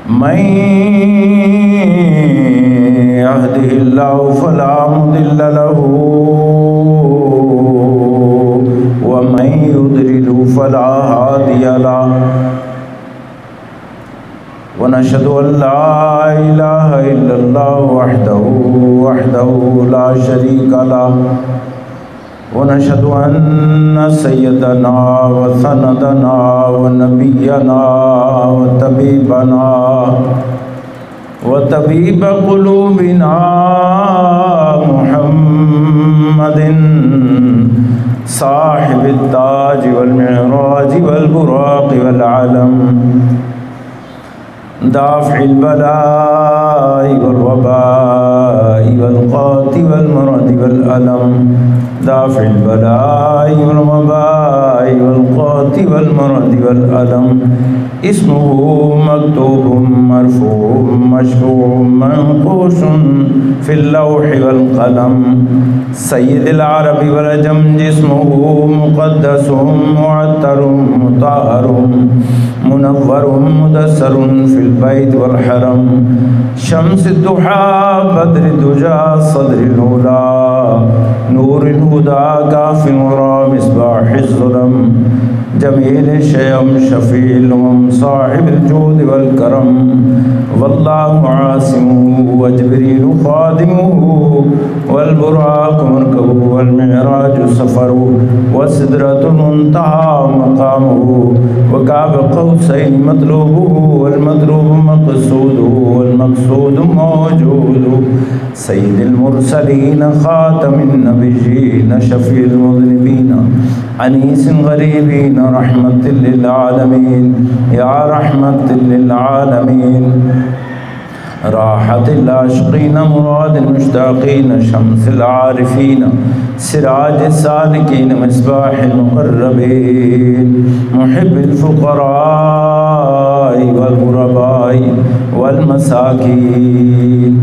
من يهده الله فلا مضل له ومن يضلل فلا هادي له ونشهد أن لا إله إلا الله وحده لا شريك له ونشهد أن سيدنا وسندنا ونبينا وطبيب قلوبنا محمد صاحب التاج والمعراج والبراق والعلم دافع البلاء والوباء والقات والمرض والألم دافع البلاء والوباء والقات والمرض والألم اسمه مكتوب مرفوع مشفوع منقوش في اللوح والقلم سيد العرب والعجم جسمه مقدس معطر مطهر منور مدثر في البيت والحرم شمس الضحى بدر الدجى صدر الهدى نور الهدى كاف الورى مصباح الظلم جميل الشيم شفيع الأمم صاحب الجود والكرم والله عاصمه وجبريل خادمه والبراق مركبه والمعراج سفره والسدرة المنتهى مقامه وكعب قوسين مطلوبه والمطلوب مقصوده والمقصود موجوده سيد المرسلين خاتم النبيين شفيع المذنبين أنيس غريبين رحمة للعالمين يا رحمة للعالمين راحة العاشقين مراد المشتاقين شمس العارفين سراج السالكين مصباح المقربين محب الفقراء والغرباء والمساكين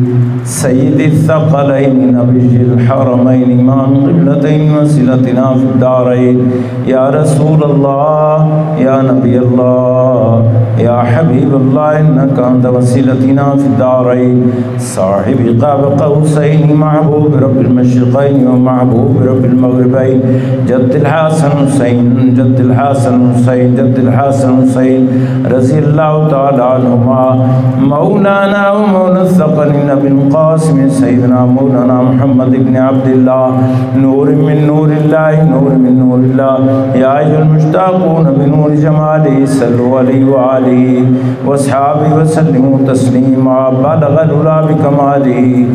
سيد الثقلين نبي الحرمين إمام قبلتين وسيلتنا في الدارين يا رسول الله يا نبي الله يا حبيب الله إنك أنت وسيلتنا في الدارين صاحب قاب قوسين محبوب رب المشرقين ومحبوب رب المغربين جد الحسن حسين جد الحسن حسين جد الحسن حسين رضي الله تعالى عنهما مولانا ومولى الثقلين بالقاسم سيدنا مولانا محمد بن عبد الله نور من نور الله نور من نور الله يا أيها المشتاقون بنور جماله صلوا عليه وآله وأصحابه وسلموا تسليما بلغ العلا بكماله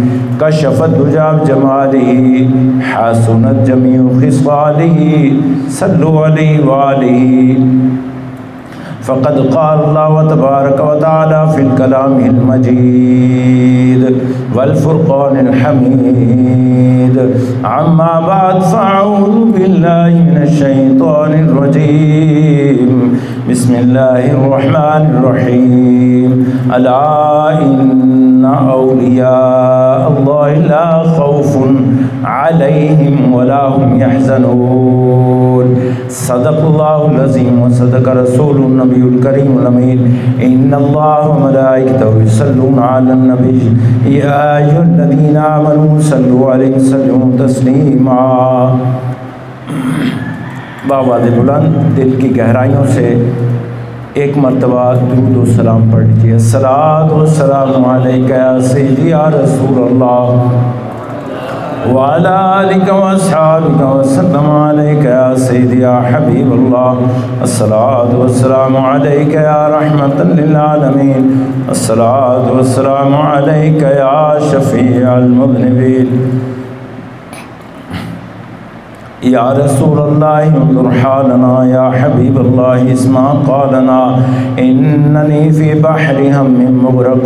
كشف الدجى بجماله حسنت جميع خصاله صلوا عليه وآله فقد قال الله تبارك وتعالى في الكلام المجيد والفرقان الحميد عما بعد فأعوذ بالله من الشيطان الرجيم بسم الله الرحمن الرحيم ألا إن أولياء الله لا خوف عليهم ولا هم يحزنون صدق الله العظيم وصدق رسول النبي الكريم الأمين إن الله وملائكته يصلون على النبي يا أيها الذين آمنوا صلوا عليه وسلموا تسليما بآواز بلند دل کی گہرائیوں سے ایک مرتبہ درود و سلام پڑھ لیجیے الصلاۃ والسلام علیک یا سیدی یا رسول اللہ وعلى آلك وأصحابك وسلم عليك يا سيدي يا حبيب الله الصلاة والسلام عليك يا رحمة للعالمين الصلاة والسلام عليك يا شفيع المذنبين یا رسول اللہ انظر حالنا یا حبیب اللہ اسمع قالنا اننی فی بحر ہم مغرق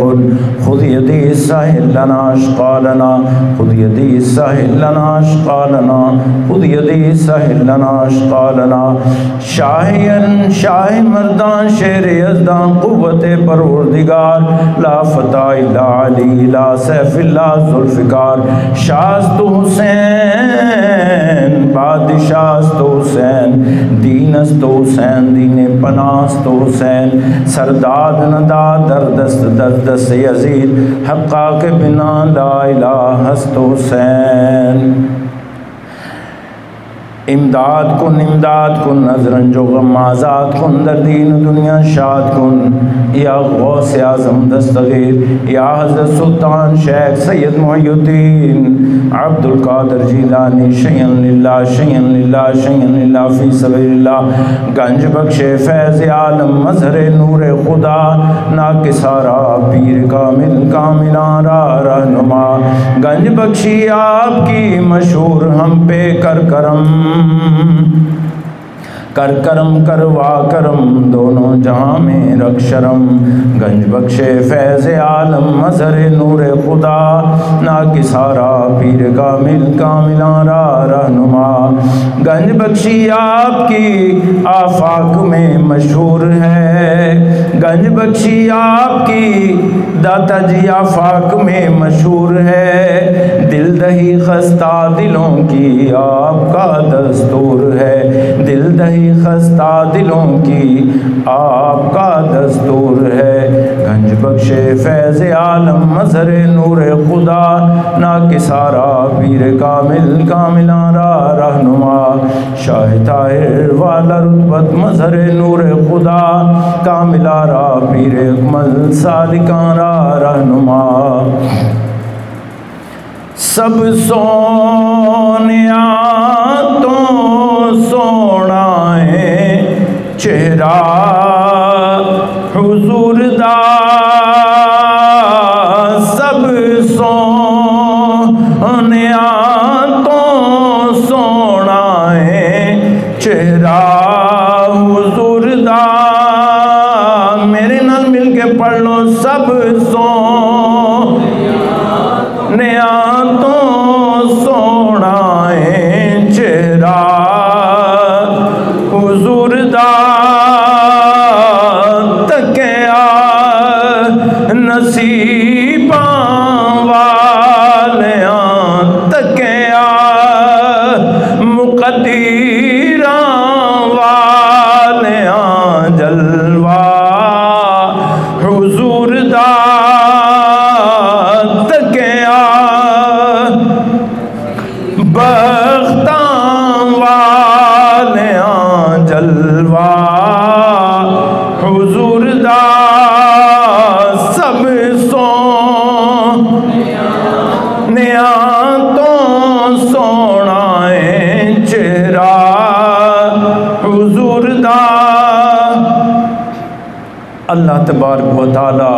خذ یدی ساحل لنا اشقالنا خذ یدی ساحل لنا اشقالنا خذ یدی ساحل لنا اشقالنا شاہ مردان شیر یزدان قوت پروردگار لا فتح الا علی لا سیف الا ذوالفقار شاست حسین بادشاہ است حسین، دین است حسین، دین پناہ است حسین، سرداد ندا دردست یزید، حقا کے بنا لا الہ است حسین۔ امداد کن نظرنج و غم آزاد کن، در دین دنیا شاد کن، یا غوث اعظم دستگیر، یا حضرت سلطان شیخ سید محی الدین عبد القادر جیلانی، شیئن للہ شیئن للہ شیئن للہ فی سبیل اللہ، گنج بخش فیض عالم مظہر نور خدا، ناکسارا پیر کامل کاملان را رہنما، گنج بخشی آپ کی مشہور ہم پہ کر کرم، کر کرم کروا کرم، دونوں جہاں میں رکھ شرم، گنج بخش فیض عالم مظہر نور خدا، ناکسارا پیر کامل کاملان را رہنما، گنج بخشی آپ کی آفاق میں مشہور ہے، گنج بخشی آپ کی داتا جی آفاق میں مشہور ہے، دل دہی خستہ دلوں کی آپ کا دستور ہے، دل دہی خستہ دلوں کی آپ کا دستور ہے، گنج بخش فیض عالم مظہر نور خدا، ناکسارا پیر کامل کاملان را رہنما، شاہ طاہر والا رتبت مظہر نور خدا، کاملہ را پیر اکمل سالکان را رہنما، سب سونیا تو سونا ہے چہرہ حضور دا، سب سونیا تو سونا ہے چہرہ حضور دا، میرے نال مل کے پڑھ لو، سب سونیا تو سونا ہے چہرہ حضور دا، تکیا نصیباں والیاں، تکیا مقدیراں والیاں، جلوہ حضور دا، تکیا بختاں والیاں، جلوہ حضور دا، سب سونیا تو سونا ہے چہرہ حضور دا۔ اللہ تبارک و تعالی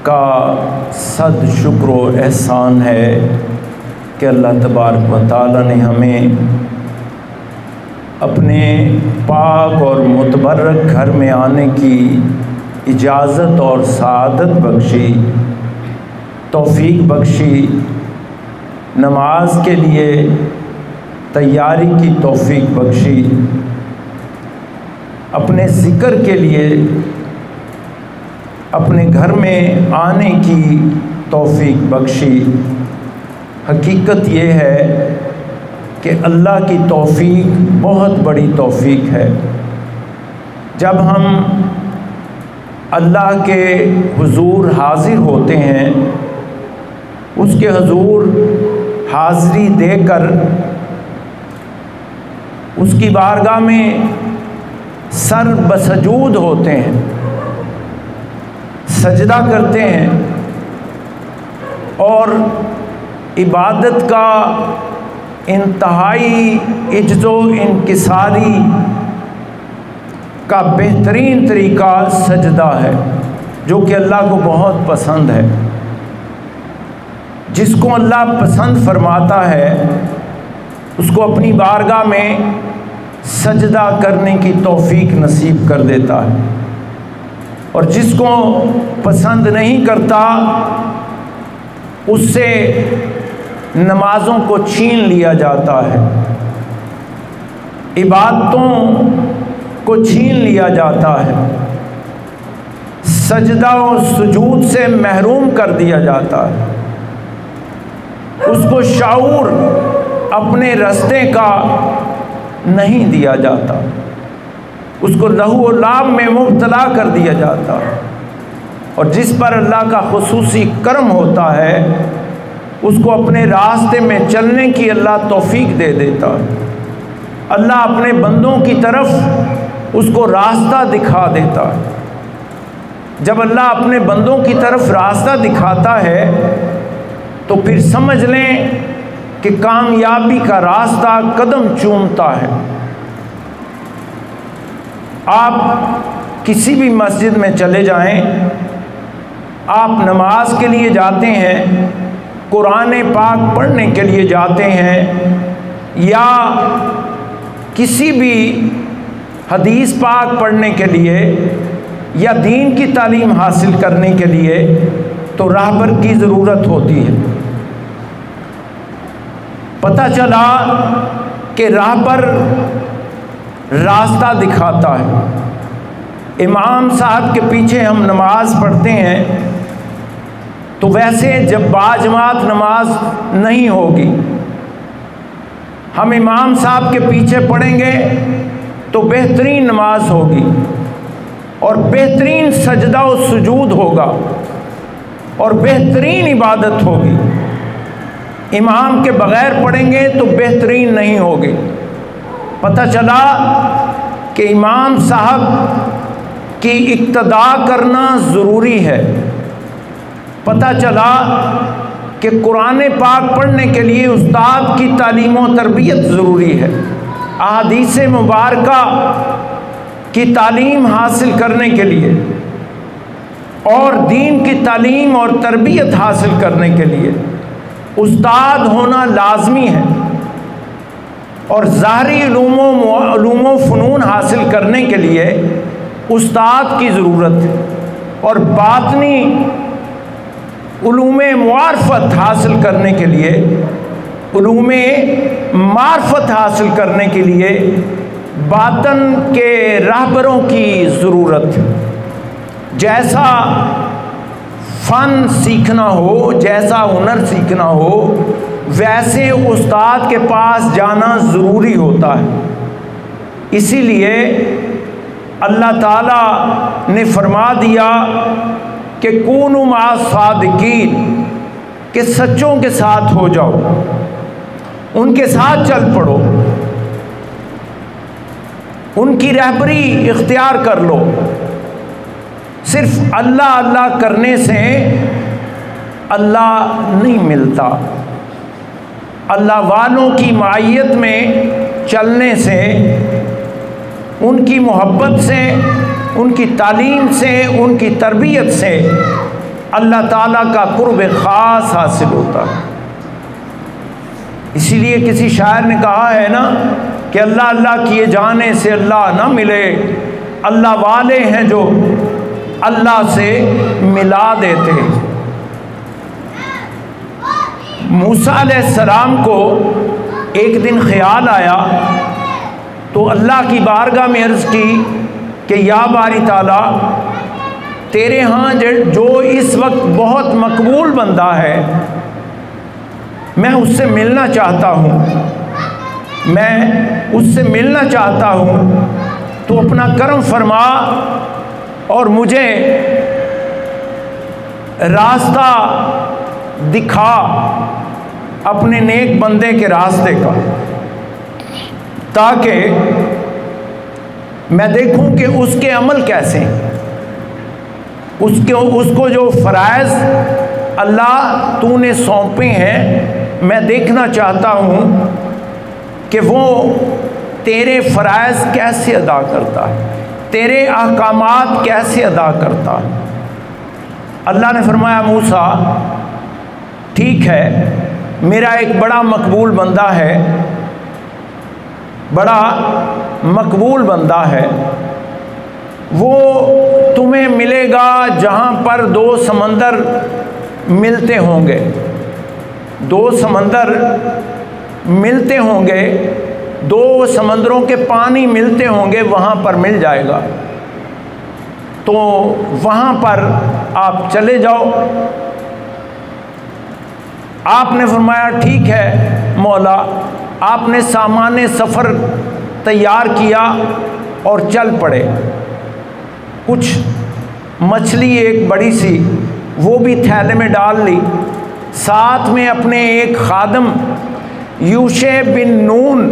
کا صد شکر و احسان ہے کہ اللہ تبارک و تعالی نے ہمیں اپنے پاک اور متبرک گھر میں آنے کی اجازت اور سعادت بخشی، توفیق بخشی، نماز کے لیے تیاری کی توفیق بخشی، اپنے ذکر کے لیے اپنے گھر میں آنے کی توفیق بخشی۔ حقیقت یہ ہے کہ اللہ کی توفیق بہت بڑی توفیق ہے۔ جب ہم اللہ کے حضور حاضر ہوتے ہیں، اس کے حضور حاضری دے کر اس کی بارگاہ میں سر بسجود ہوتے ہیں، سجدہ کرتے ہیں اور عبادت کا انتہائی عجز و انکساری کا بہترین طریقہ سجدہ ہے، جو کہ اللہ کو بہت پسند ہے۔ جس کو اللہ پسند فرماتا ہے اس کو اپنی بارگاہ میں سجدہ کرنے کی توفیق نصیب کر دیتا ہے، اور جس کو پسند نہیں کرتا اس سے نمازوں کو چھین لیا جاتا ہے، عبادتوں کو چھین لیا جاتا ہے، سجدہ و سجود سے محروم کر دیا جاتا ہے۔ اس کو شعور اپنے راستے کا نہیں دیا جاتا، اس کو لہو و لعب میں مبتلا کر دیا جاتا، اور جس پر اللہ کا خصوصی کرم ہوتا ہے اس کو اپنے راستے میں چلنے کی اللہ توفیق دے دیتا۔ اللہ اپنے بندوں کی طرف اس کو راستہ دکھا دیتا۔ جب اللہ اپنے بندوں کی طرف راستہ دکھاتا ہے تو پھر سمجھ لیں کہ کامیابی کا راستہ قدم چومتا ہے۔ آپ کسی بھی مسجد میں چلے جائیں، آپ نماز کے لیے جاتے ہیں، قرآن پاک پڑھنے کے لیے جاتے ہیں، یا کسی بھی حدیث پاک پڑھنے کے لیے یا دین کی تعلیم حاصل کرنے کے لیے، تو راہبر کی ضرورت ہوتی ہے۔ پتہ چلا کہ راہبر راستہ دکھاتا ہے۔ امام صاحب کے پیچھے ہم نماز پڑھتے ہیں تو ویسے جب باجماعت نماز نہیں ہوگی، ہم امام صاحب کے پیچھے پڑھیں گے تو بہترین نماز ہوگی اور بہترین سجدہ و سجود ہوگا اور بہترین عبادت ہوگی۔ امام کے بغیر پڑھیں گے تو بہترین نہیں ہوگی۔ پتہ چلا کہ امام صاحب کی اقتداء کرنا ضروری ہے۔ پتہ چلا کہ قرآن پاک پڑھنے کے لیے استاد کی تعلیم و تربیت ضروری ہے۔ احادیث مبارکہ کی تعلیم حاصل کرنے کے لیے اور دین کی تعلیم اور تربیت حاصل کرنے کے لیے استاد ہونا لازمی ہے، اور ظاہری علوم و فنون حاصل کرنے کے لیے استاد کی ضرورت ہے، اور باطنی علوم معرفت حاصل کرنے کے لیے، علوم معرفت حاصل کرنے کے لیے باطن کے راہبروں کی ضرورت ہے۔ جیسا فن سیکھنا ہو، جیسا ہنر سیکھنا ہو، ویسے استاد کے پاس جانا ضروری ہوتا ہے۔ اسی لیے اللہ تعالیٰ نے فرما دیا کہ کونوا مع الصادقین، کہ سچوں کے ساتھ ہو جاؤ، ان کے ساتھ چل پڑو، ان کی رہبری اختیار کر لو۔ صرف اللہ اللہ کرنے سے اللہ نہیں ملتا، اللہ والوں کی معیت میں چلنے سے، ان کی محبت سے، ان کی تعلیم سے، ان کی تربیت سے اللہ تعالیٰ کا قرب خاص حاصل ہوتا ہے۔ اسی لیے کسی شاعر نے کہا ہے نا کہ اللہ اللہ کیے جانے سے اللہ نہ ملے، اللہ والے ہیں جو اللہ سے ملا دیتے ہیں۔ موسیٰ علیہ السلام کو ایک دن خیال آیا تو اللہ کی بارگاہ میں عرض کی کہ یا باری تعالیٰ، تیرے ہاں جو اس وقت بہت مقبول بندہ ہے، میں اس سے ملنا چاہتا ہوں، میں اس سے ملنا چاہتا ہوں، تو اپنا کرم فرما اور مجھے راستہ دکھا اپنے نیک بندے کے راستے کا، تاکہ میں دیکھوں کہ اس کے عمل کیسے ہیں، اس کو جو فرائض اللہ تو نے سونپے ہیں، میں دیکھنا چاہتا ہوں کہ وہ تیرے فرائض کیسے ادا کرتا ہے، تیرے احکامات کیسے ادا کرتا ہے۔ اللہ نے فرمایا موسیٰ ٹھیک ہے، میرا ایک بڑا مقبول بندہ ہے، بڑا مقبول بندہ ہے، وہ تمہیں ملے گا جہاں پر دو سمندر ملتے ہوں گے، دو سمندر ملتے ہوں گے، دو سمندروں کے پانی ملتے ہوں گے، وہاں پر مل جائے گا، تو وہاں پر آپ چلے جاؤ، آپ نے فرمایا ٹھیک ہے مولا۔ آپ نے سامان سفر تیار کیا اور چل پڑے۔ کچھ مچھلی ایک بڑی سی وہ بھی تھیلے میں ڈال لی، ساتھ میں اپنے ایک خادم یوشع بن نون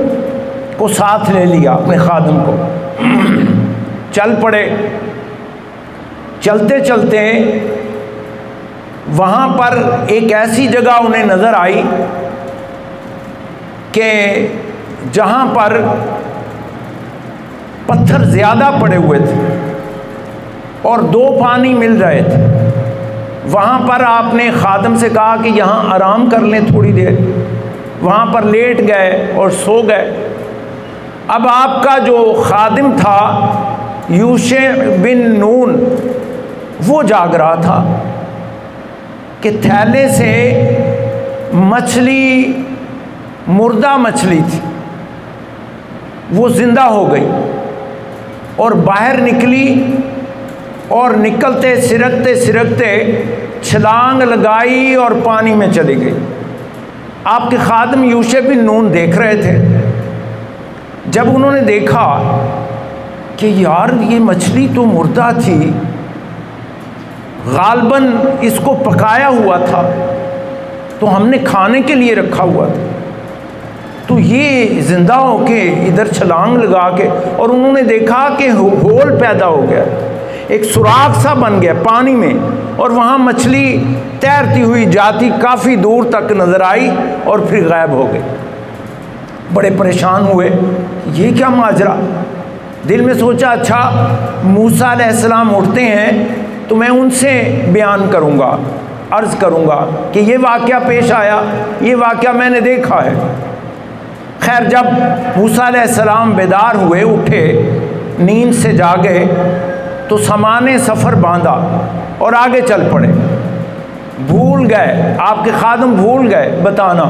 کو ساتھ لے لیا، اپنے خادم کو۔ چل پڑے۔ چلتے چلتے وہاں پر ایک ایسی جگہ انہیں نظر آئی کہ جہاں پر پتھر زیادہ پڑے ہوئے تھے اور دو پانی مل رہے تھے۔ وہاں پر آپ نے خادم سے کہا کہ یہاں آرام کر لیں تھوڑی دیر۔ وہاں پر لیٹ گئے اور سو گئے۔ اب آپ کا جو خادم تھا یوشع بن نون وہ جاگ رہا تھا کہ تھیلے سے مچھلی، مردہ مچھلی تھی، وہ زندہ ہو گئی اور باہر نکلی اور نکلتے سرکتے سرکتے چھلانگ لگائی اور پانی میں چلی گئی۔ آپ کے خادم یوشع بن نون دیکھ رہے تھے۔ جب انہوں نے دیکھا کہ یار یہ مچھلی تو مردہ تھی، غالباً اس کو پکایا ہوا تھا، تو ہم نے کھانے کے لیے رکھا ہوا تھا، تو یہ زندہ ہو کے ادھر چھلانگ لگا کے، اور انہوں نے دیکھا کہ ہول پیدا ہو گیا، ایک سوراخ سا بن گیا پانی میں، اور وہاں مچھلی تیرتی ہوئی جاتی کافی دور تک نظر آئی اور پھر غائب ہو گئی۔ بڑے پریشان ہوئے، یہ کیا ماجرا؟ دل میں سوچا اچھا موسیٰ علیہ السلام اٹھتے ہیں تو میں ان سے بیان کروں گا، عرض کروں گا کہ یہ واقعہ پیش آیا، یہ واقعہ میں نے دیکھا ہے۔ خیر جب موسیٰ علیہ السلام بیدار ہوئے، اٹھے، نیند سے جاگے، تو سامان سفر باندھا اور آگے چل پڑے۔ بھول گئے، آپ کے خادم بھول گئے بتانا۔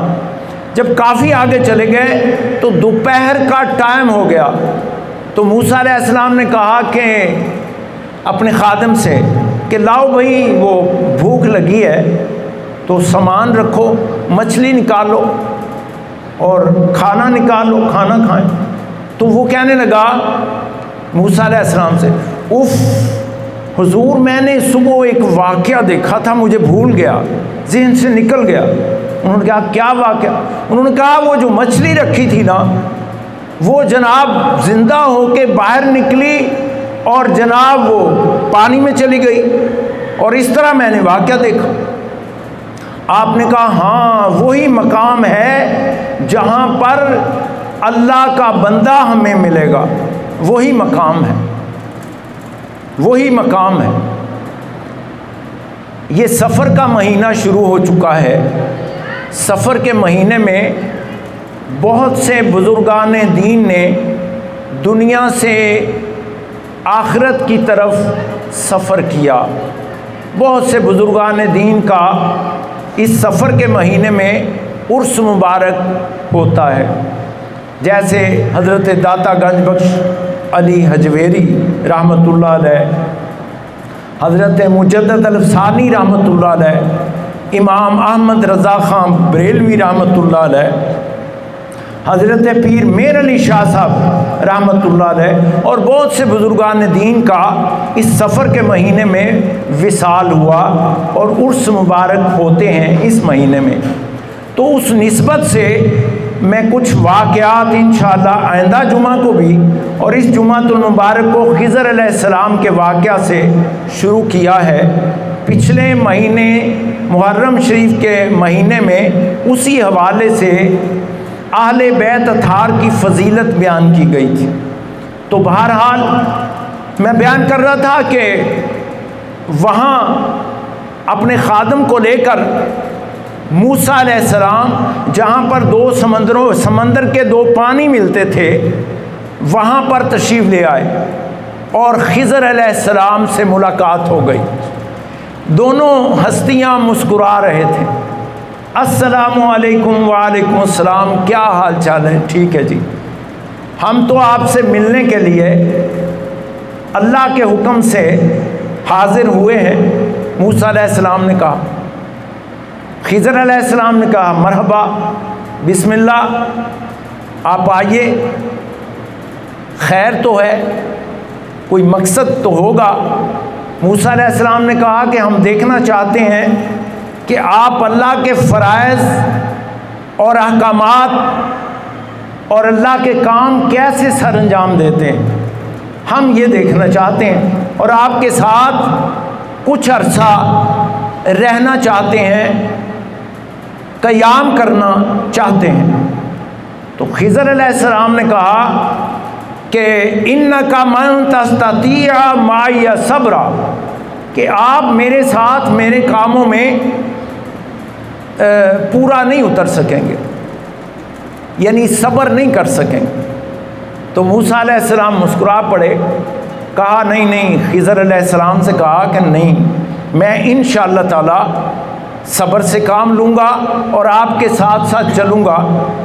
جب کافی آگے چلے گئے تو دوپہر کا ٹائم ہو گیا، تو موسیٰ علیہ السلام نے کہا کہ اپنے خادم سے کہ لاؤ بھائی وہ بھوک لگی ہے تو سامان رکھو، مچھلی نکالو اور کھانا نکالو، کھانا کھائیں۔ تو وہ کہنے لگا موسیٰ علیہ السلام سے، اف حضور میں نے صبح ایک واقعہ دیکھا تھا، مجھے بھول گیا، ذہن سے نکل گیا۔ انہوں نے کہا کیا واقعہ؟ انہوں نے کہا وہ جو مچھلی رکھی تھی نا وہ جناب زندہ ہو کے باہر نکلی اور جناب وہ پانی میں چلی گئی، اور اس طرح میں نے واقعہ دیکھا۔ آپ نے کہا ہاں وہی مقام ہے جہاں پر اللہ کا بندہ ہمیں ملے گا، وہی مقام ہے، وہی مقام ہے۔ یہ سفر کا مہینہ شروع ہو چکا ہے۔ سفر کے مہینے میں بہت سے بزرگان دین نے دنیا سے آخرت کی طرف سفر کیا۔ بہت سے بزرگان دین کا اس سفر کے مہینے میں عرس مبارک ہوتا ہے، جیسے حضرت داتا گنج بخش علی حجویری رحمۃ اللہ علیہ، حضرت مجدد الفسانی رحمۃ اللہ علیہ، امام احمد رضا خان بریلوی رحمۃ اللہ علیہ، حضرت پیر میر علی شاہ صاحب رحمۃ اللہ علیہ، اور بہت سے بزرگان دین کا اس سفر کے مہینے میں وصال ہوا اور عرس مبارک ہوتے ہیں اس مہینے میں۔ تو اس نسبت سے میں کچھ واقعات انشاءاللہ آئندہ جمعہ کو بھی اور اس جمعۃ المبارک کو خضر علیہ السلام کے واقعہ سے شروع کیا ہے۔ پچھلے مہینے محرم شریف کے مہینے میں اسی حوالے سے اہل بیت اطہار کی فضیلت بیان کی گئی تھی۔ تو بہرحال میں بیان کر رہا تھا کہ وہاں اپنے خادم کو لے کر موسیٰ علیہ السلام جہاں پر سمندر کے دو پانی ملتے تھے وہاں پر تشریف لے آئے اور خضر علیہ السلام سے ملاقات ہو گئی۔ دونوں ہستیاں مسکرا رہے تھے، السلام علیکم وعلیکم السلام، کیا حال چال ہے؟ ٹھیک ہے جی، ہم تو آپ سے ملنے کے لیے اللہ کے حکم سے حاضر ہوئے ہیں۔ موسیٰ علیہ السلام نے کہا، خضر علیہ السلام نے کہا مرحبا، بسم اللہ، آپ آئیے، خیر تو ہے، کوئی مقصد تو ہوگا۔ موسیٰ علیہ السلام نے کہا کہ ہم دیکھنا چاہتے ہیں کہ آپ اللہ کے فرائض اور احکامات اور اللہ کے کام کیسے سر انجام دیتے ہیں، ہم یہ دیکھنا چاہتے ہیں اور آپ کے ساتھ کچھ عرصہ رہنا چاہتے ہیں، قیام کرنا چاہتے ہیں۔ تو خضر علیہ السلام نے کہا کہ اِنَّکَ مَن تَسْتَطِیعُ مَعِیَ صَبْرًا، کہ آپ میرے ساتھ میرے کاموں میں پورا نہیں اتر سکیں گے، یعنی صبر نہیں کر سکیں گے۔ تو موسیٰ علیہ السلام مسکرا پڑے، کہا نہیں، خضر علیہ السلام سے کہا کہ نہیں، میں انشاءاللہ تعالی صبر سے کام لوں گا اور آپ کے ساتھ ساتھ چلوں گا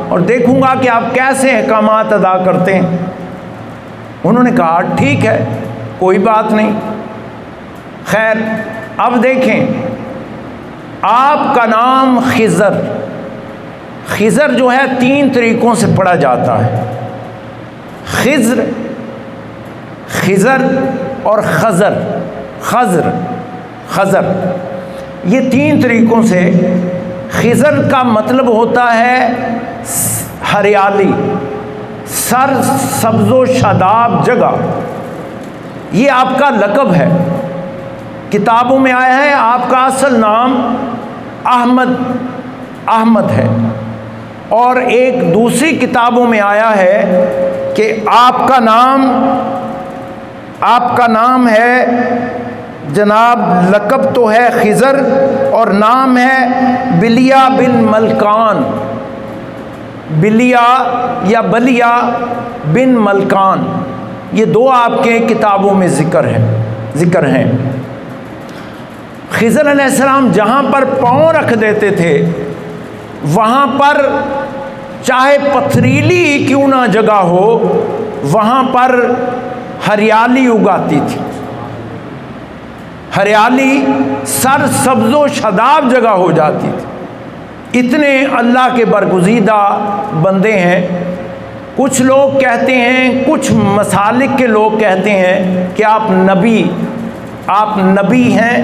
اور دیکھوں گا کہ آپ کیسے احکامات ادا کرتے ہیں۔ انہوں نے کہا ٹھیک ہے، کوئی بات نہیں۔ خیر، اب دیکھیں، آپ کا نام خضر، خضر جو ہے 3 طریقوں سے پڑھا جاتا ہے، خضر، خضر اور خضر، خضر، یہ 3 طریقوں سے۔ خضر کا مطلب ہوتا ہے ہریالی، سر سبز و شاداب جگہ، یہ آپ کا لقب ہے، کتابوں میں آیا ہے آپ کا اصل نام احمد ہے، اور ایک دوسری کتابوں میں آیا ہے کہ آپ کا نام ہے جناب، لقب تو ہے خضر اور نام ہے بلیہ بن ملکان، بلیہ یا بلیہ بن ملکان، یہ 2 آپ کے کتابوں میں ذکر ہیں۔ خضر علیہ السلام جہاں پر پاؤں رکھ دیتے تھے وہاں پر چاہے پتھریلی کیوں نہ جگہ ہو، وہاں پر ہریالی اگاتی تھی، ہریالی، سر سبز و شاداب جگہ ہو جاتی تھی۔ اتنے اللہ کے برگزیدہ بندے ہیں۔ کچھ لوگ کہتے ہیں، کچھ مسالک کے لوگ کہتے ہیں کہ آپ نبی ہیں،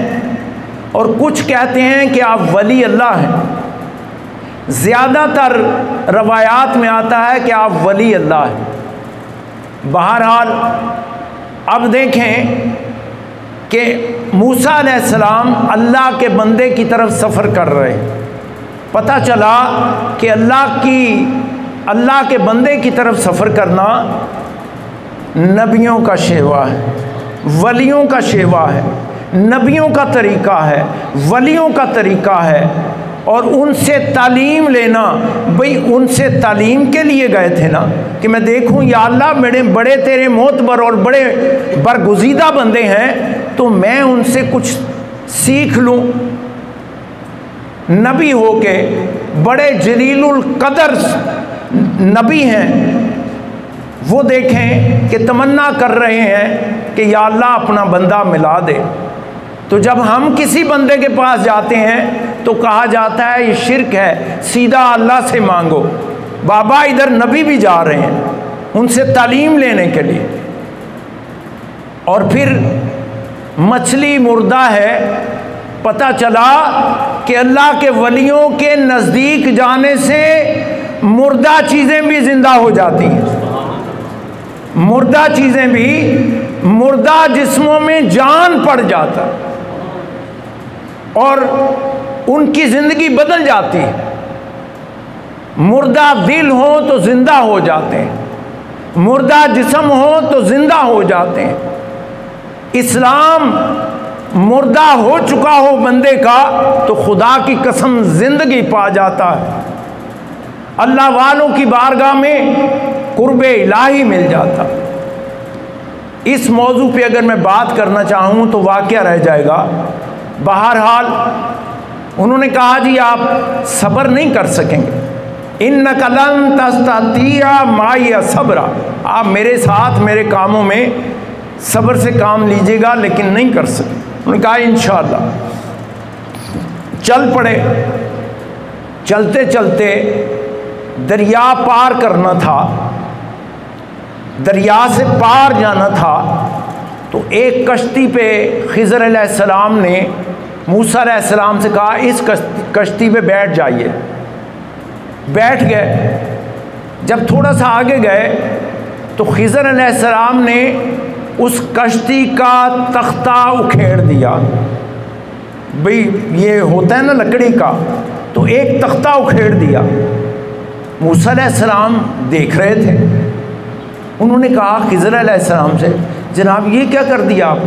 اور کچھ کہتے ہیں کہ آپ ولی اللہ ہیں۔ زیادہ تر روایات میں آتا ہے کہ آپ ولی اللہ ہیں۔ بہرحال اب دیکھیں کہ موسیٰ علیہ السلام اللہ کے بندے کی طرف سفر کر رہے ہیں، پتہ چلا کہ اللہ کے بندے کی طرف سفر کرنا نبیوں کا شیوا ہے، ولیوں کا شیوا ہے، نبیوں کا طریقہ ہے، ولیوں کا طریقہ ہے، اور ان سے تعلیم لینا، بھئی ان سے تعلیم کے لیے گئے تھے نا، کہ میں دیکھوں یا اللہ میرے بڑے تیرے معتبر اور بڑے برگزیدہ بندے ہیں تو میں ان سے کچھ سیکھ لوں۔ نبی ہو کے بڑے جلیل القدر نبی ہیں، وہ دیکھیں کہ تمنا کر رہے ہیں کہ یا اللہ اپنا بندہ ملا دے۔ تو جب ہم کسی بندے کے پاس جاتے ہیں تو کہا جاتا ہے یہ شرک ہے، سیدھا اللہ سے مانگو۔ بابا ادھر نبی بھی جا رہے ہیں ان سے تعلیم لینے کے لیے، اور پھر مچھلی مردہ ہے، پتہ چلا کہ اللہ کے ولیوں کے نزدیک جانے سے مردہ چیزیں بھی زندہ ہو جاتی ہیں، مردہ چیزیں بھی، مردہ جسموں میں جان پڑ جاتا اور ان کی زندگی بدل جاتی ہے۔ مردہ دل ہو تو زندہ ہو جاتے ہیں، مردہ جسم ہو تو زندہ ہو جاتے ہیں۔ اسلام مردہ ہو چکا ہو بندے کا تو خدا کی قسم زندگی پا جاتا ہے، اللہ والوں کی بارگاہ میں قرب الہی مل جاتا۔ اس موضوع پہ اگر میں بات کرنا چاہوں تو واقعہ رہ جائے گا۔ بہرحال انہوں نے کہا جی آپ صبر نہیں کر سکیں گے، اِنَّکَ لَن تَسْتَطِیعَ مَعِیَ صَبْرًا، آپ میرے ساتھ میرے کاموں میں صبر سے کام لیجیے گا لیکن نہیں کر سکے۔ انہوں نے کہا انشاءاللہ۔ چل پڑے، چلتے چلتے دریا پار کرنا تھا، دریا سے پار جانا تھا، تو ایک کشتی پہ خضر علیہ السلام نے موسیٰ علیہ السلام سے کہا اس کشتی پہ بیٹھ جائیے۔ بیٹھ گئے۔ جب تھوڑا سا آگے گئے تو خضر علیہ السلام نے اس کشتی کا تختہ اکھیڑ دیا۔ بھئی یہ ہوتا ہے نا لکڑی کا، تو ایک تختہ اکھیڑ دیا۔ موسیٰ علیہ السلام دیکھ رہے تھے۔ انہوں نے کہا خضر علیہ السلام سے جناب یہ کیا کر دیا آپ؟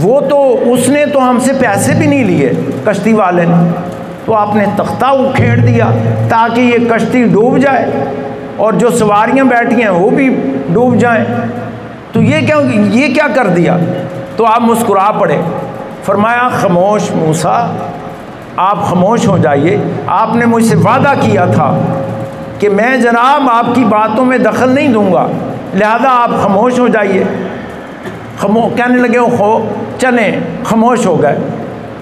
وہ تو اس نے تو ہم سے پیسے بھی نہیں لیے کشتی والے نے، تو آپ نے تختہ اکھیڑ دیا تاکہ یہ کشتی ڈوب جائے اور جو سواریاں بیٹھی ہیں وہ بھی ڈوب جائیں، تو یہ کیا کر دیا؟ تو آپ مسکرا پڑے۔ فرمایا خاموش موسیٰ، آپ خاموش ہو جائیے، آپ نے مجھ سے وعدہ کیا تھا کہ میں جناب آپ کی باتوں میں دخل نہیں دوں گا، لہذا آپ خاموش ہو جائیے۔ کہنے لگے خو چلیں، خاموش ہو گئے۔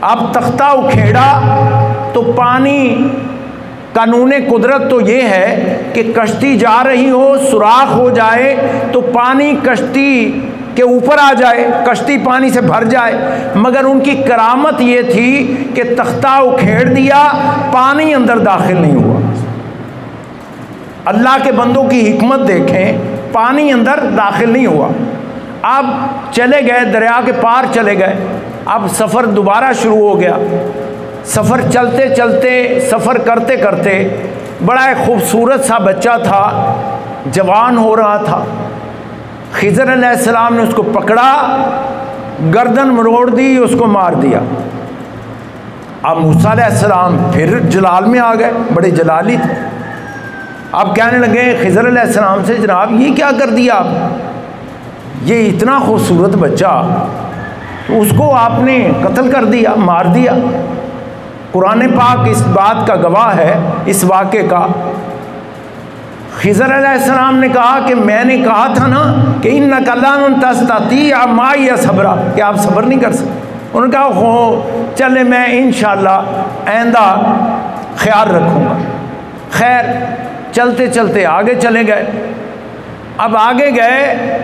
اب تختہ اکھیڑا تو پانی، قانون قدرت تو یہ ہے کہ کشتی جا رہی ہو، سوراخ ہو جائے تو پانی کشتی کے اوپر آ جائے، کشتی پانی سے بھر جائے، مگر ان کی کرامت یہ تھی کہ تختہ اکھیڑ دیا، پانی اندر داخل نہیں ہوا۔ اللہ کے بندوں کی حکمت دیکھیں، پانی اندر داخل نہیں ہوا۔ اب چلے گئے، دریا کے پار چلے گئے۔ اب سفر دوبارہ شروع ہو گیا۔ سفر چلتے چلتے، سفر کرتے کرتے، بڑا ایک خوبصورت سا بچہ تھا، جوان ہو رہا تھا۔ خضر علیہ السلام نے اس کو پکڑا، گردن مروڑ دی، اس کو مار دیا۔ اب موسیٰ علیہ السلام پھر جلال میں آ گئے، بڑے جلالی تھے۔ اب کہنے لگے خضر علیہ السلام سے جناب یہ کیا کر دیا آپ؟ یہ اتنا خوبصورت بچہ، تو اس کو آپ نے قتل کر دیا، مار دیا۔ قرآن پاک اس بات کا گواہ ہے، اس واقعے کا۔ خضر علیہ السلام نے کہا کہ میں نے کہا تھا نا کہ اِنَّكَ لَن تَسْتَطِيعَ مَعِيَ صَبْرًا، کہ آپ صبر نہیں کر سکتے۔ انہوں نے کہا چلے میں انشاءاللہ آئندہ خیال رکھوں گا۔ خیر چلتے چلتے آگے چلے گئے۔ اب آگے گئے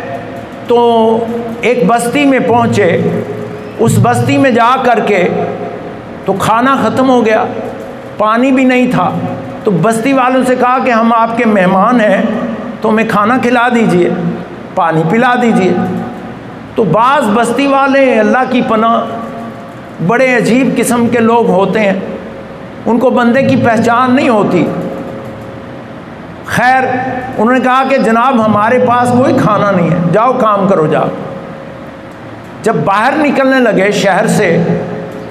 تو ایک بستی میں پہنچے۔ اس بستی میں جا کر کے تو کھانا ختم ہو گیا، پانی بھی نہیں تھا، تو بستی والوں سے کہا کہ ہم آپ کے مہمان ہیں تو ہمیں کھانا کھلا دیجئے، پانی پلا دیجئے۔ تو بعض بستی والے اللہ کی پناہ بڑے عجیب قسم کے لوگ ہوتے ہیں، ان کو بندے کی پہچان نہیں ہوتی۔ خیر انہوں نے کہا کہ جناب ہمارے پاس کوئی کھانا نہیں ہے، جاؤ کام کرو جاؤ۔ جب باہر نکلنے لگے شہر سے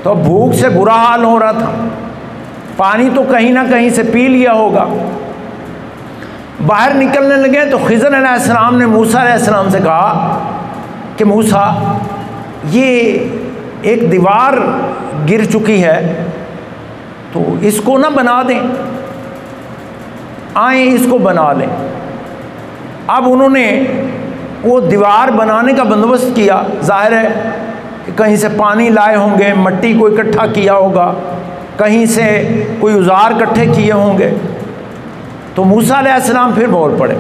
تو بھوک سے برا حال ہو رہا تھا، پانی تو کہیں نہ کہیں سے پی لیا ہوگا۔ باہر نکلنے لگے تو خضر علیہ السلام نے موسیٰ علیہ السلام سے کہا کہ موسیٰ یہ ایک دیوار گر چکی ہے تو اس کو نہ بنا دیں، آئیں اس کو بنا لیں۔ اب انہوں نے وہ دیوار بنانے کا بندوبست کیا، ظاہر ہے کہ کہیں سے پانی لائے ہوں گے، مٹی کو اکٹھا کیا ہوگا، کہیں سے کوئی اوزار اکٹھے کیے ہوں گے۔ تو موسیٰ علیہ السلام پھر بول پڑے،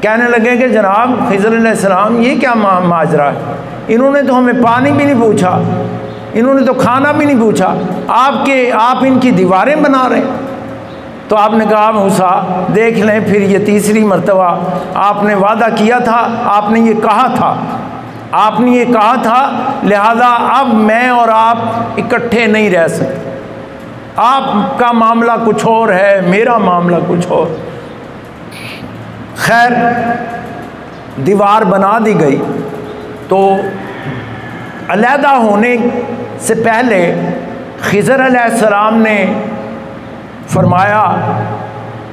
کہنے لگے کہ جناب خضر علیہ السلام یہ کیا ماجرا ہے؟ انہوں نے تو ہمیں پانی بھی نہیں پوچھا، انہوں نے تو کھانا بھی نہیں پوچھا، آپ ان کی دیواریں بنا رہے ہیں۔ تو آپ نے کہا موسیٰ دیکھ لیں پھر یہ تیسری مرتبہ آپ نے وعدہ کیا تھا، آپ نے یہ کہا تھا، لہذا اب میں اور آپ اکٹھے نہیں رہ سکتے، آپ کا معاملہ کچھ اور ہے، میرا معاملہ کچھ اور۔ خیر دیوار بنا دی گئی۔ تو علیحدہ ہونے سے پہلے خضر علیہ السلام نے فرمایا،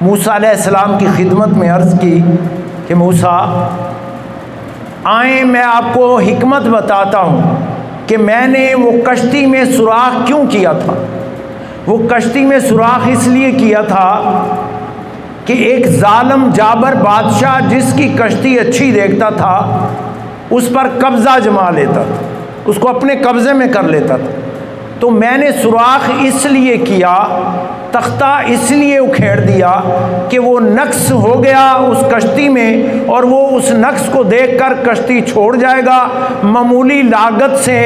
موسیٰ علیہ السلام کی خدمت میں عرض کی کہ موسیٰ آئیں میں آپ کو حکمت بتاتا ہوں کہ میں نے وہ کشتی میں سوراخ کیوں کیا تھا۔ وہ کشتی میں سوراخ اس لیے کیا تھا کہ ایک ظالم جابر بادشاہ جس کی کشتی اچھی دیکھتا تھا اس پر قبضہ جما لیتا تھا، اس کو اپنے قبضے میں کر لیتا تھا۔ تو میں نے سوراخ اس لیے کیا، تختہ اس لیے اکھیڑ دیا کہ وہ نقص ہو گیا اس کشتی میں، اور وہ اس نقص کو دیکھ کر کشتی چھوڑ جائے گا۔ معمولی لاگت سے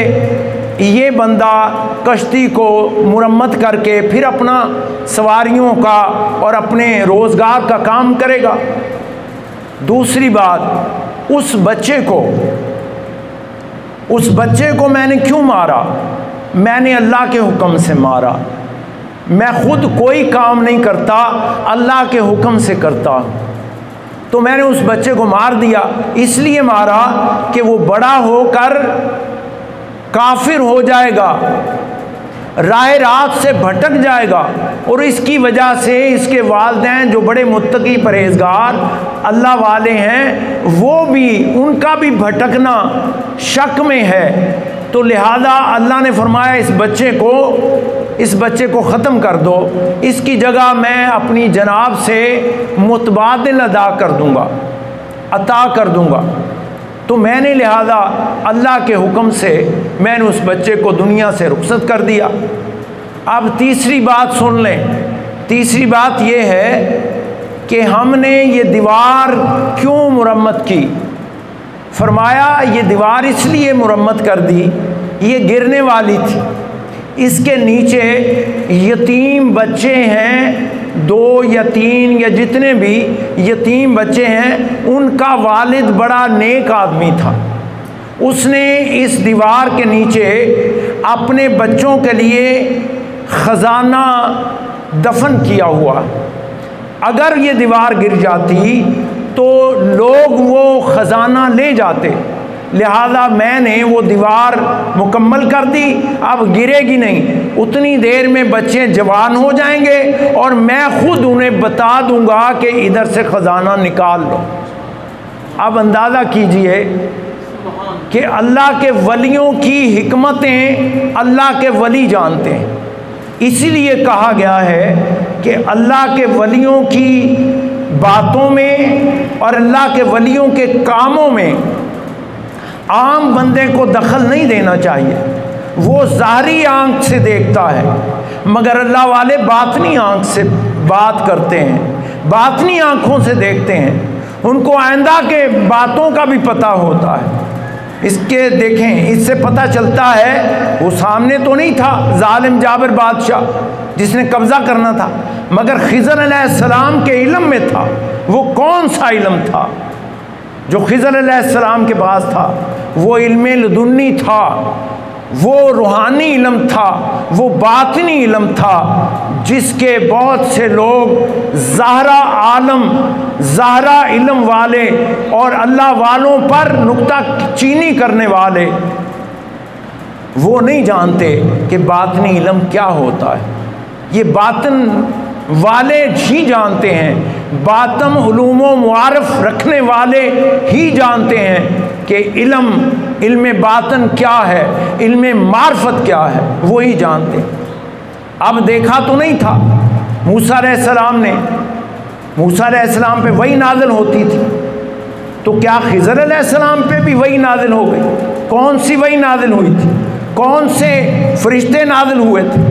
یہ بندہ کشتی کو مرمت کر کے پھر اپنا سواریوں کا اور اپنے روزگار کا کام کرے گا۔ دوسری بات، اس بچے کو میں نے کیوں مارا؟ میں نے اللہ کے حکم سے مارا۔ میں خود کوئی کام نہیں کرتا، اللہ کے حکم سے کرتا ہوں۔ تو میں نے اس بچے کو مار دیا، اس لیے مارا کہ وہ بڑا ہو کر کافر ہو جائے گا، راہ راست سے بھٹک جائے گا، اور اس کی وجہ سے اس کے والدین جو بڑے متقی پرہیزگار اللہ والے ہیں، وہ بھی، ان کا بھی بھٹکنا شک میں ہے۔ تو لہذا اللہ نے فرمایا اس بچے کو ختم کر دو، اس کی جگہ میں اپنی جناب سے متبادل عطا کر دوں گا۔ تو میں نے لہذا اللہ کے حکم سے میں نے اس بچے کو دنیا سے رخصت کر دیا۔ اب تیسری بات سن لیں۔ تیسری بات یہ ہے کہ ہم نے یہ دیوار کیوں مرمت کی؟ فرمایا یہ دیوار اس لیے مرمت کر دی، یہ گرنے والی تھی، اس کے نیچے یتیم بچے ہیں، 2 یا 3 یا جتنے بھی یتیم بچے ہیں، ان کا والد بڑا نیک آدمی تھا۔ اس نے اس دیوار کے نیچے اپنے بچوں کے لیے خزانہ دفن کیا ہوا۔ اگر یہ دیوار گر جاتی تو لوگ وہ خزانہ لے جاتے، لہذا میں نے وہ دیوار مکمل کر دی، اب گرے گی نہیں۔ اتنی دیر میں بچے جوان ہو جائیں گے اور میں خود انہیں بتا دوں گا کہ ادھر سے خزانہ نکال لو۔ اب اندازہ کیجئے کہ اللہ کے ولیوں کی حکمتیں اللہ کے ولی جانتے ہیں۔ اسی لیے کہا گیا ہے کہ اللہ کے ولیوں کی باتوں میں اور اللہ کے ولیوں کے کاموں میں عام بندے کو دخل نہیں دینا چاہیے۔ وہ ظاہری آنکھ سے دیکھتا ہے، مگر اللہ والے باطنی آنکھ سے بات کرتے ہیں، باطنی آنکھوں سے دیکھتے ہیں، ان کو آئندہ کے باتوں کا بھی پتہ ہوتا ہے۔ اس کے دیکھیں، اس سے پتہ چلتا ہے وہ سامنے تو نہیں تھا ظالم جابر بادشاہ جس نے قبضہ کرنا تھا، مگر خضر علیہ السلام کے علم میں تھا۔ وہ کون سا علم تھا جو خضر علیہ السلام کے پاس تھا؟ وہ علم لدنی تھا، وہ روحانی علم تھا، وہ باطنی علم تھا، جس کے بہت سے لوگ ظاہرہ علم والے اور اللہ والوں پر نکتہ چینی کرنے والے وہ نہیں جانتے کہ باطنی علم کیا ہوتا ہے۔ یہ باطن والے ہی جانتے ہیں، باطن علوم و معارف رکھنے والے ہی جانتے ہیں کہ علم باطن کیا ہے، علم معرفت کیا ہے، وہی جانتے ہیں۔ اب دیکھا تو نہیں تھا موسیٰ علیہ السلام پہ وحی نازل ہوتی تھی، تو کیا خضر علیہ السلام پہ بھی وحی نازل ہو گئی؟ کون سی وحی نازل ہوئی تھی؟ کون سے فرشتے نازل ہوئے تھے؟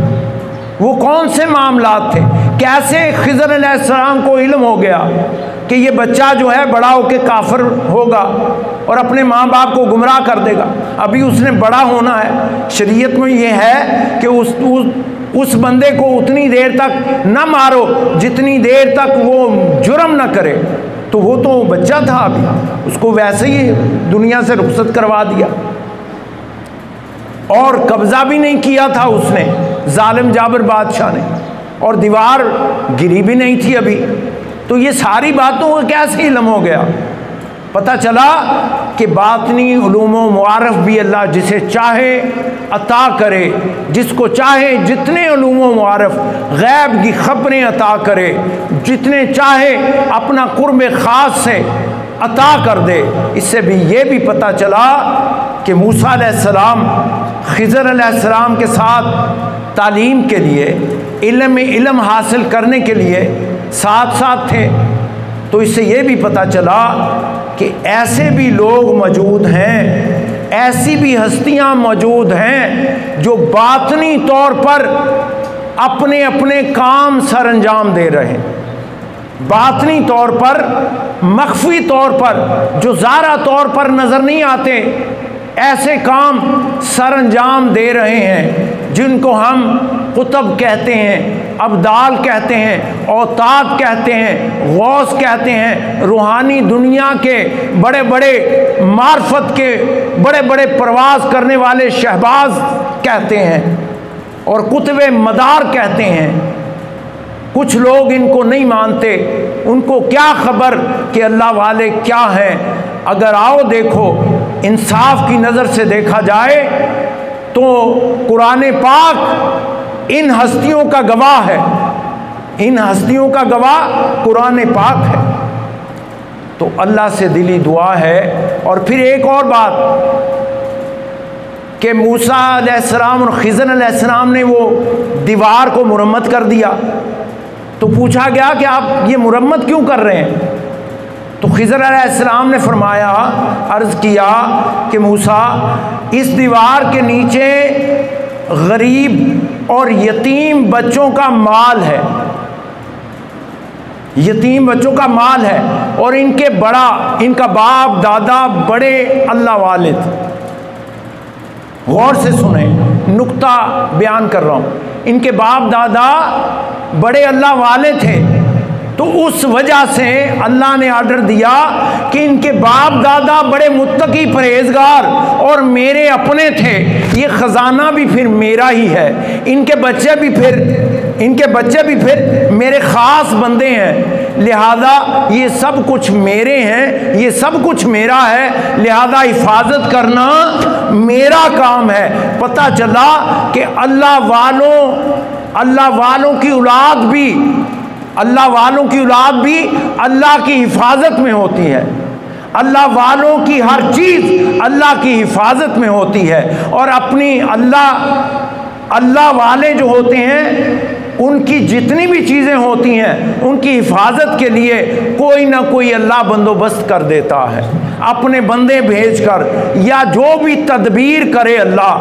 وہ کون سے معاملات تھے؟ کیسے خضر علیہ السلام کو علم ہو گیا کہ یہ بچہ جو ہے بڑا ہو کے کافر ہوگا اور اپنے ماں باپ کو گمراہ کر دے گا؟ ابھی اس نے بڑا ہونا ہے۔ شریعت میں یہ ہے کہ اس بندے کو اتنی دیر تک نہ مارو جتنی دیر تک وہ جرم نہ کرے۔ تو وہ تو بچہ تھا، ابھی اس کو ویسے ہی دنیا سے رخصت کروا دیا، اور قبضہ بھی نہیں کیا تھا اس نے، ظالم جابر بادشاہ نے، اور دیوار گری بھی نہیں تھی ابھی۔ تو یہ ساری باتوں کا کیسے علم ہو گیا؟ پتہ چلا کہ باطنی علوم و معارف بھی اللہ جسے چاہے عطا کرے، جس کو چاہے جتنے علوم و معارف غیب کی خبریں عطا کرے، جتنے چاہے اپنا قرب خاص سے عطا کر دے۔ اس سے بھی یہ بھی پتہ چلا کہ موسیٰ علیہ السلام خضر علیہ السلام کے ساتھ تعلیم کے لیے، علم حاصل کرنے کے لیے ساتھ تھے۔ تو اس سے یہ بھی پتہ چلا کہ ایسے بھی لوگ موجود ہیں ایسی بھی ہستیاں موجود ہیں جو باطنی طور پر اپنے اپنے کام سر انجام دے رہے ہیں، باطنی طور پر، مخفی طور پر، جو ظاہرہ طور پر نظر نہیں آتے، ایسے کام سر انجام دے رہے ہیں جن کو ہم قطب کہتے ہیں، ابدال کہتے ہیں، اوتاد کہتے ہیں، غوث کہتے ہیں، روحانی دنیا کے بڑے بڑے معرفت کے بڑے بڑے پرواز کرنے والے شہباز کہتے ہیں اور قطب مدار کہتے ہیں۔ کچھ لوگ ان کو نہیں مانتے، ان کو کیا خبر کہ اللہ والے کیا ہیں۔ اگر آؤ دیکھو، انصاف کی نظر سے دیکھا جائے تو قرآن پاک ان ہستیوں کا گواہ ہے، ان ہستیوں کا گواہ قرآن پاک ہے۔ تو اللہ سے دلی دعا ہے۔ اور پھر ایک اور بات کہ موسیٰ علیہ السلام اور خضر علیہ السلام نے وہ دیوار کو مرمت کر دیا، تو پوچھا گیا کہ آپ یہ مرمت کیوں کر رہے ہیں؟ تو خضر علیہ السلام نے فرمایا، عرض کیا کہ موسیٰ، اس دیوار کے نیچے غریب اور یتیم بچوں کا مال ہے، یتیم بچوں کا مال ہے، اور ان کا باپ دادا بڑے اللہ والے تھے۔ غور سے سنیں، نقطہ بیان کر رہا ہوں، ان کے باپ دادا بڑے اللہ والے تھے، تو اس وجہ سے اللہ نے آرڈر دیا کہ ان کے باپ دادا بڑے متقی پرہیزگار اور میرے اپنے تھے، یہ خزانہ بھی پھر میرا ہی ہے، ان کے بچے بھی پھر میرے خاص بندے ہیں، لہذا یہ سب کچھ میرے ہیں، یہ سب کچھ میرا ہے، لہذا حفاظت کرنا میرا کام ہے۔ پتہ چلا کہ اللہ والوں کی اولاد بھی اللہ کی حفاظت میں ہوتی ہے، اللہ والوں کی ہر چیز اللہ کی حفاظت میں ہوتی ہے، اور اپنی اللہ والے جو ہوتے ہیں ان کی جتنی بھی چیزیں ہوتی ہیں ان کی حفاظت کے لیے کوئی نہ کوئی اللہ بندوبست کر دیتا ہے، اپنے بندے بھیج کر، یا جو بھی تدبیر کرے اللہ،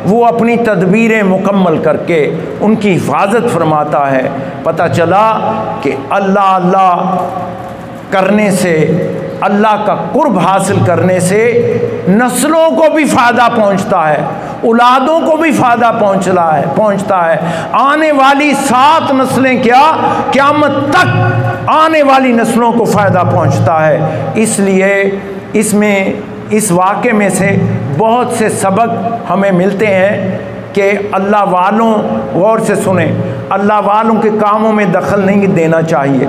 وہ اپنی تدبیریں مکمل کر کے ان کی حفاظت فرماتا ہے۔ پتہ چلا کہ اللہ کرنے سے، اللہ کا قرب حاصل کرنے سے نسلوں کو بھی فائدہ پہنچتا ہے، اولادوں کو بھی فائدہ پہنچتا ہے، آنے والی 7 نسلیں کیا، قیامت تک آنے والی نسلوں کو فائدہ پہنچتا ہے۔ اس لیے اس واقعے میں سے بہت سے سبق ہمیں ملتے ہیں کہ اللہ والوں، غور سے سنیں، اللہ والوں کے کاموں میں دخل نہیں دینا چاہیے،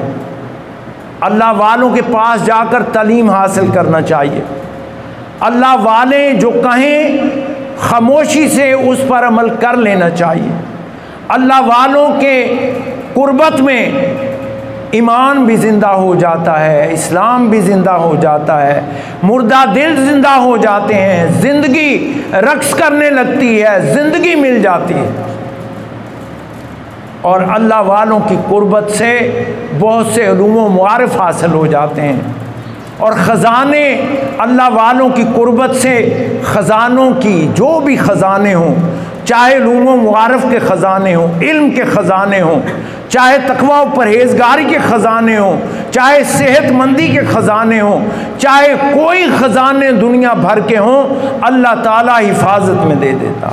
اللہ والوں کے پاس جا کر تعلیم حاصل کرنا چاہیے، اللہ والے جو کہیں خاموشی سے اس پر عمل کر لینا چاہیے۔ اللہ والوں کے قربت میں ایمان بھی زندہ ہو جاتا ہے، اسلام بھی زندہ ہو جاتا ہے، مردہ دل زندہ ہو جاتے ہیں، زندگی رقص کرنے لگتی ہے، زندگی مل جاتی ہے، اور اللہ والوں کی قربت سے بہت سے علوم و معارف حاصل ہو جاتے ہیں، اور خزانے اللہ والوں کی قربت سے، خزانوں کی جو بھی خزانے ہوں، چاہے علوم و معارف کے خزانے ہوں، علم کے خزانے ہوں، چاہے تقویٰ و پرہیزگاری کے خزانے ہوں، چاہے صحت مندی کے خزانے ہوں، چاہے کوئی خزانے دنیا بھر کے ہوں، اللہ تعالیٰ حفاظت میں دے دیتا۔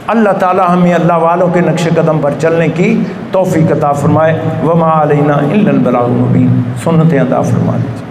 اللہ تعالیٰ ہمیں اللہ والوں کے نقش قدم پر چلنے کی توفیق عطا فرمائے۔ وما علینا الا البلاغ المبین۔ سنتیں عطا فرما دیجیے۔